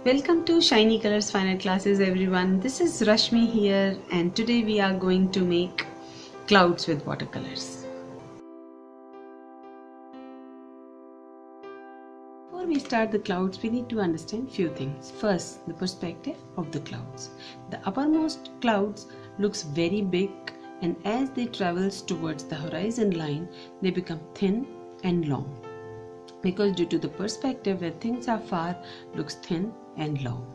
Welcome to Shiny Colors Fine Art Classes everyone. This is Rashmi here and today we are going to make clouds with watercolors. Before we start the clouds, we need to understand few things. First, the perspective of the clouds. The uppermost clouds looks very big, and as they travels towards the horizon line, they become thin and long. Because due to the perspective where things are far, looks thin and long.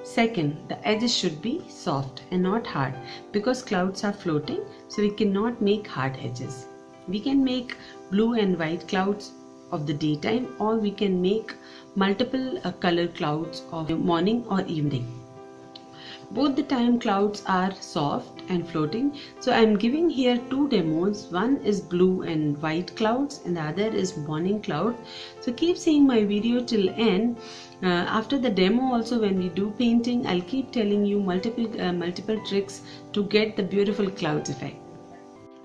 Second, the edges should be soft and not hard because clouds are floating, so we cannot make hard edges. We can make blue and white clouds of the daytime, or we can make multiple color clouds of morning or evening. Both the time clouds are soft and floating, so I am giving here two demos. One is blue and white clouds and the other is morning cloud. So keep seeing my video till end. After the demo also, when we do painting, I'll keep telling you multiple tricks to get the beautiful clouds effect.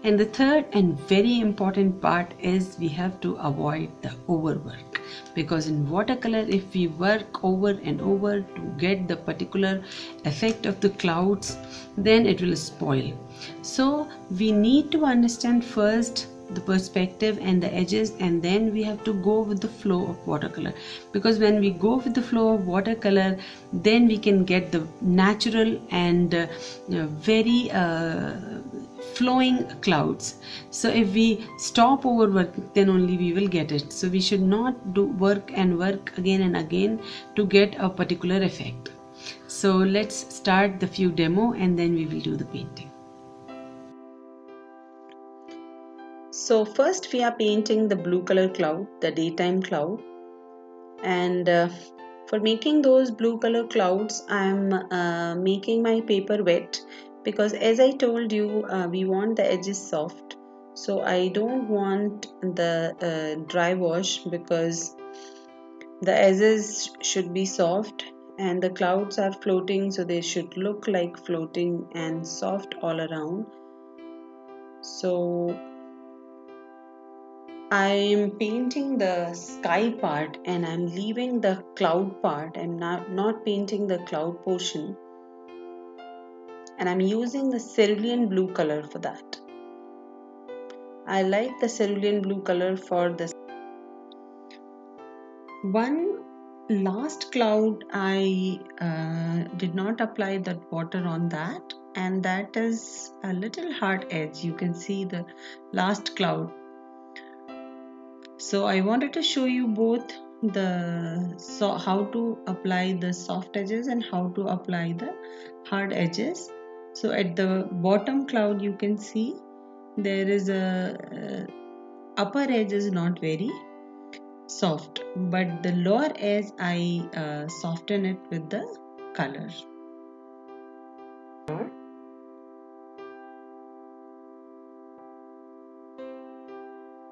And the third and very important part is we have to avoid the overwork, because in watercolor if we work over and over to get the particular effect of the clouds, then it will spoil. So we need to understand first the perspective and the edges, and then we have to go with the flow of watercolor, because when we go with the flow of watercolor, then we can get the natural and very flowing clouds. So if we stop overwork, then only we will get it. So we should not do work again and again to get a particular effect. So let's start the few demo and then we will do the painting. So first we are painting the blue color cloud, the daytime cloud, and for making those blue color clouds I am making my paper wet, because as I told you, we want the edges soft, so I don't want the dry wash, because the edges should be soft and the clouds are floating, so they should look like floating and soft all around. So I'm painting the sky part and I'm leaving the cloud part. I'm not painting the cloud portion, and I'm using the cerulean blue color for that. I like the cerulean blue color for this. One last cloud I did not apply that water on that, and that is a little hard edge. You can see the last cloud. So I wanted to show you both how to apply the soft edges and how to apply the hard edges. So at the bottom cloud you can see there is a upper edge is not very soft, but the lower edge I soften it with the color.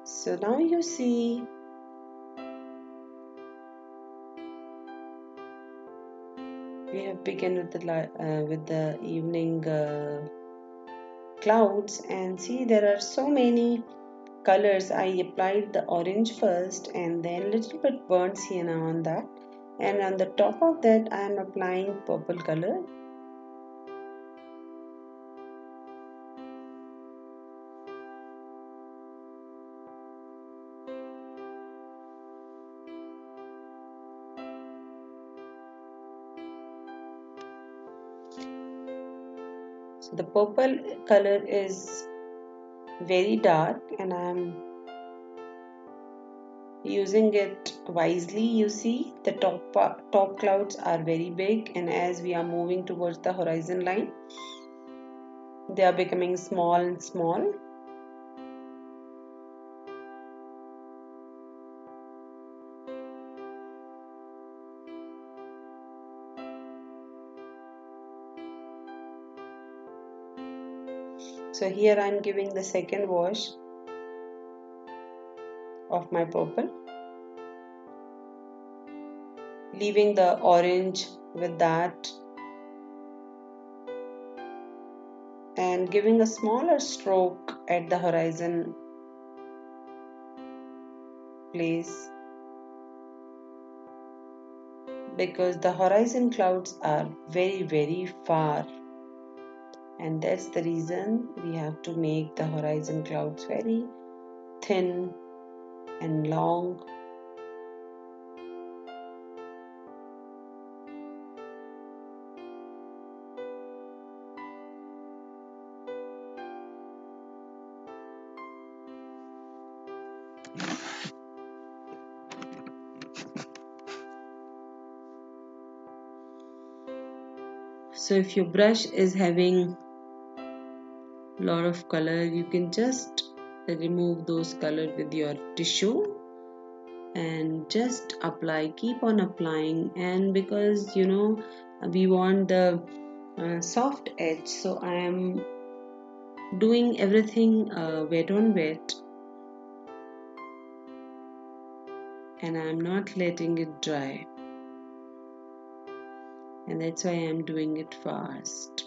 So now you see we have begun with the evening clouds, and see there are so many colors. I applied the orange first and then little bit burnt sienna on that, and on the top of that I am applying purple color. So the purple color is very dark and I am using it wisely. You see the top clouds are very big, and as we are moving towards the horizon line, they are becoming small and small. So here I am giving the second wash of my purple, leaving the orange with that and giving a smaller stroke at the horizon place, because the horizon clouds are very far, and that's the reason we have to make the horizon clouds very thin and long. So if your brush is having lot of color, you can just remove those color with your tissue and just apply, keep on applying. And because we want the soft edge, so I am doing everything wet on wet, and I am not letting it dry, and that's why I am doing it fast.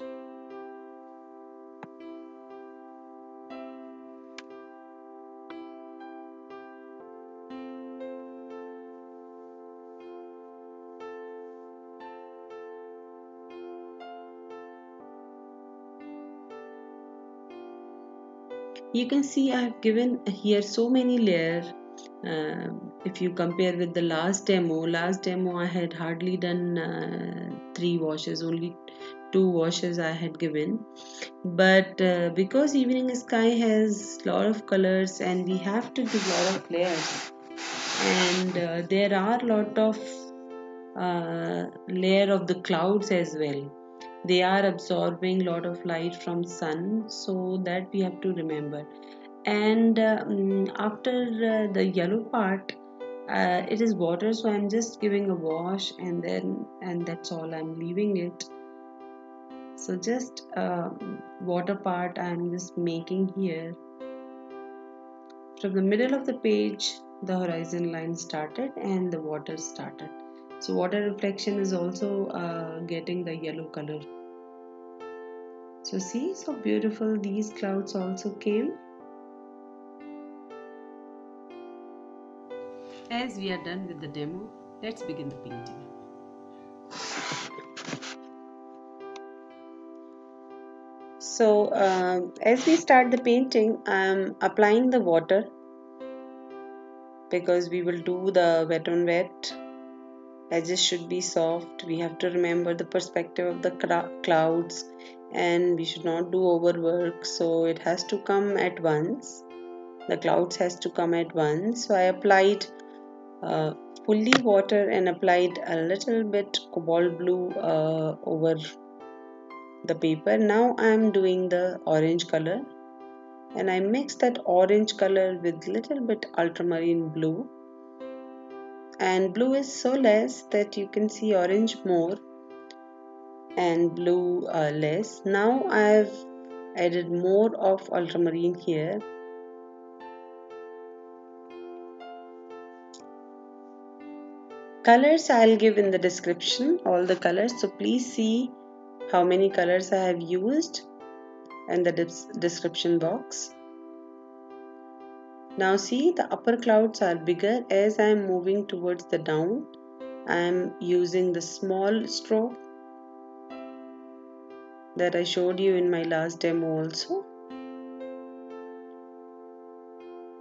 You can see I have given here so many layers. If you compare with the last demo I had hardly done 3 washes, only 2 washes I had given. But because evening sky has lot of colors and we have to give lot of layers, and there are lot of layer of the clouds as well. They are absorbing lot of light from sun, so that we have to remember. And after the yellow part, it is water, so I'm just giving a wash, and that's all, I'm leaving it. So just water part I'm just making here. From the middle of the page the horizon line started and the water started, so water reflection is also getting the yellow color. So see, so beautiful these clouds also came. As we are done with the demo, let's begin the painting. So as we start the painting, I'm applying the water because we will do the wet on wet. Edges should be soft. We have to remember the perspective of the clouds, and we should not do overwork, so it has to come at once. The clouds has to come at once. So I applied fully water and applied a little bit cobalt blue over the paper. Now I am doing the orange color, and I mix that orange color with little bit ultramarine blue, and blue is so less that you can see orange more and blue less. Now I've added more of ultramarine here. Colors I'll give in the description, all the colors, so please see how many colors I have used in the description box. Now see, the upper clouds are bigger. As I am moving towards the down, I am using the small stroke that I showed you in my last demo also,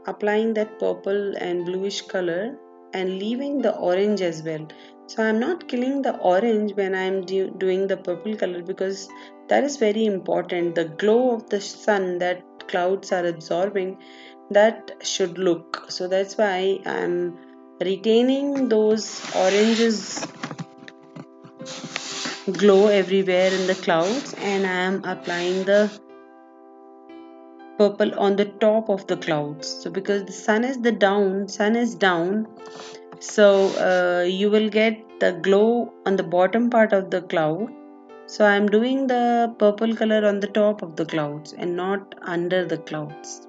applying that purple and bluish color and leaving the orange as well. So I'm not killing the orange when I'm doing the purple color, because that is very important. The glow of the sun that clouds are absorbing, that should look. So that's why I'm retaining those oranges glow everywhere in the clouds, and I am applying the purple on the top of the clouds. So because the sun is down, so you will get the glow on the bottom part of the cloud. So I am doing the purple color on the top of the clouds and not under the clouds.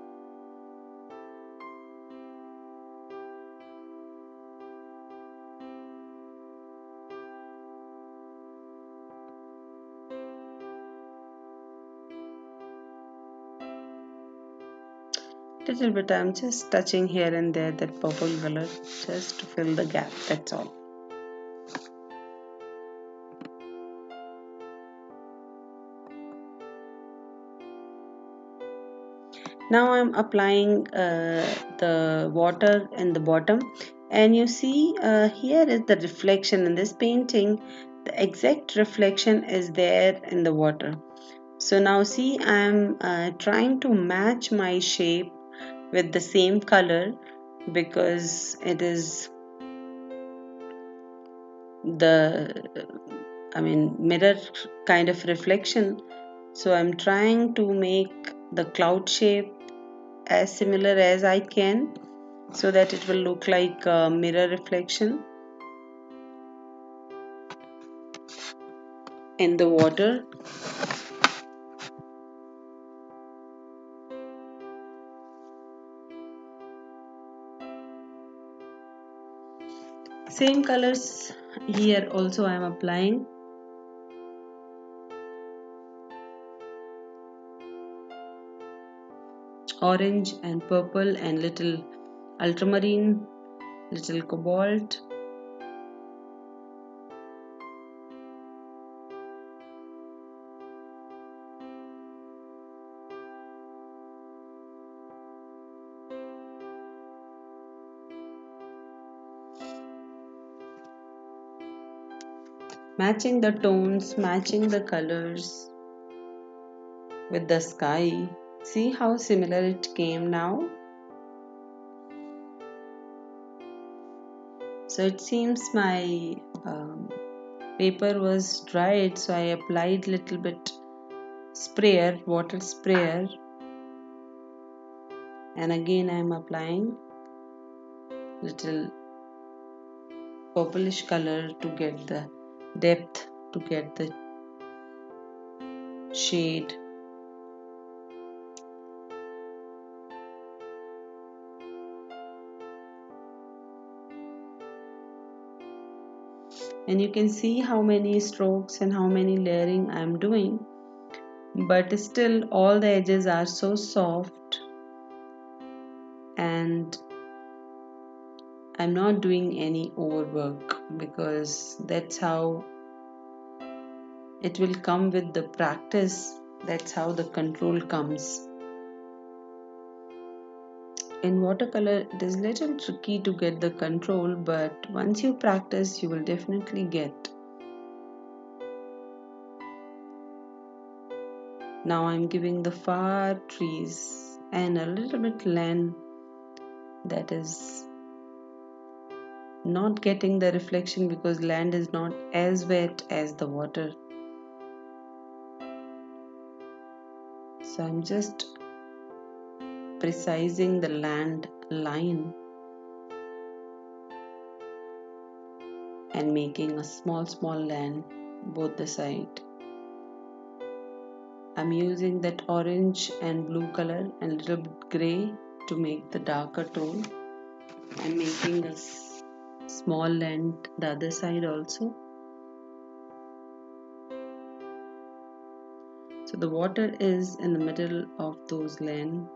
Little bit I'm just touching here and there that purple color just to fill the gap, that's all. Now I'm applying the water in the bottom, and you see here is the reflection in this painting. The exact reflection is there in the water. So now see, I'm trying to match my shape with the same color because it is the mirror kind of reflection. So I'm trying to make the cloud shape as similar as I can so that it will look like a mirror reflection in the water. Same colors here also I am applying. Orange and purple and little ultramarine, little cobalt. Matching the tones, matching the colors with the sky. See how similar it came now? So it seems my paper was dried, so I applied little bit sprayer, water sprayer, and again I am applying little purplish color to get the depth, to get the shade. And you can see how many strokes and how many layering I am doing, but still all the edges are so soft and I'm not doing any overwork because that's how it will come with the practice. That's how the control comes. In watercolor, it is little tricky to get the control, but once you practice, you will definitely get. Now I'm giving the far trees and a little bit land that is not getting the reflection because land is not as wet as the water. So I'm just precising the land line and making a small land both the side. I'm using that orange and blue color and a little bit gray to make the darker tone. I'm making a small land the other side also. So the water is in the middle of those lands.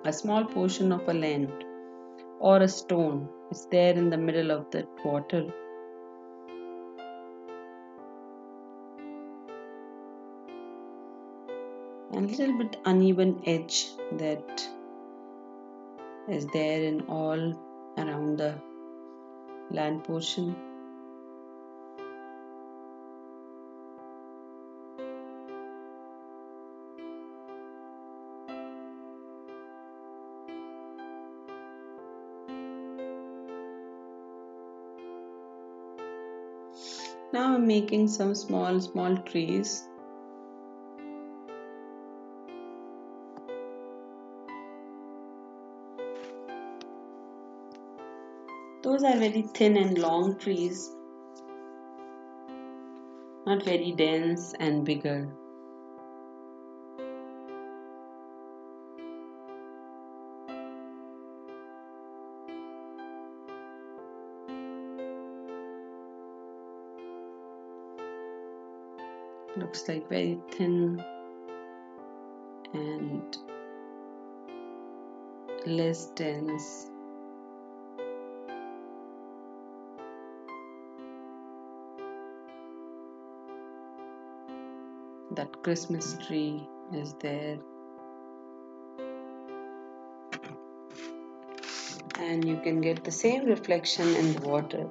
A small portion of a land or a stone is there in the middle of that water. And a little bit uneven edge that is there in all around the land portion. Now I'm making some small trees. Those are very thin and long trees, not very dense and bigger. Looks like very thin and less dense. That Christmas tree is there. And you can get the same reflection in the water.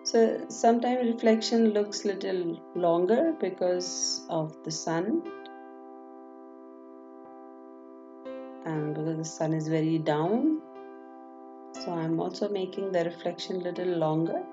So sometimes reflection looks little longer because of the sun, and because the sun is very down, so I'm also making the reflection little longer.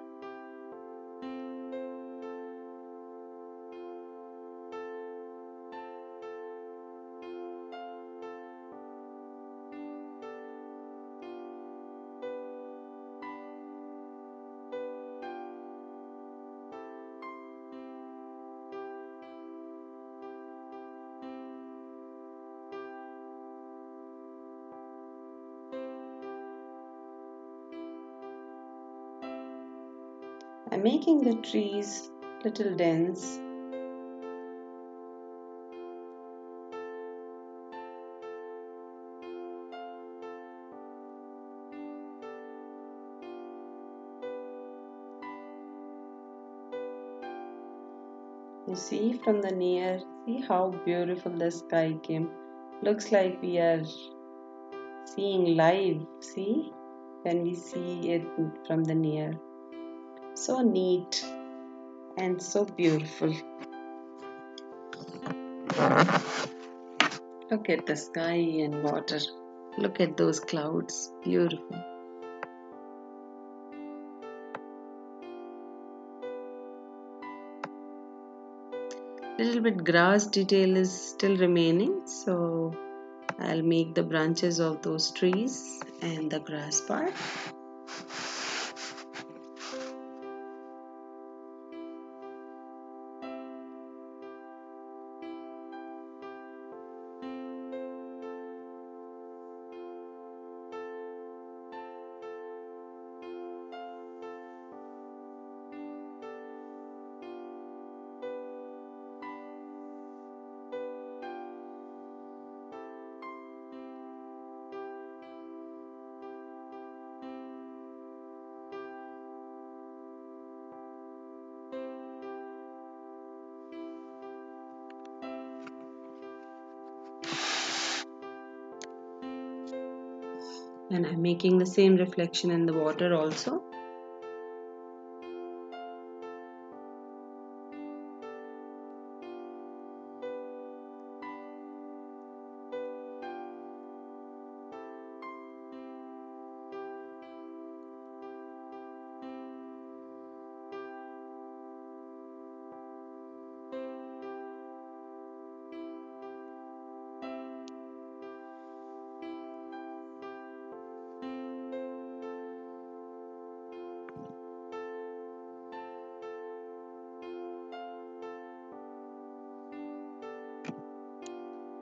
I'm making the trees little dense. You see from the near, see how beautiful the sky came. Looks like we are seeing live, see, when we see it from the near. So neat and so beautiful. Look at the sky and water. Look at those clouds. Beautiful. Little bit grass detail is still remaining, so I'll make the branches of those trees and the grass part. And I'm making the same reflection in the water also.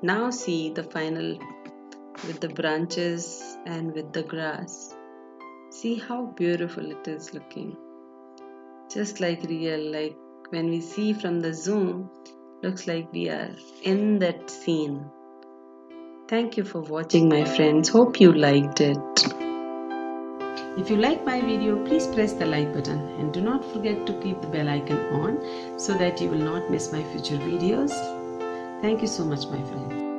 Now see the final with the branches and with the grass. See how beautiful it is looking. Just like real, like when we see from the zoom, looks like we are in that scene. Thank you for watching, my friends. Hope you liked it. If you like my video, please press the like button and do not forget to keep the bell icon on so that you will not miss my future videos. Thank you so much, my friends.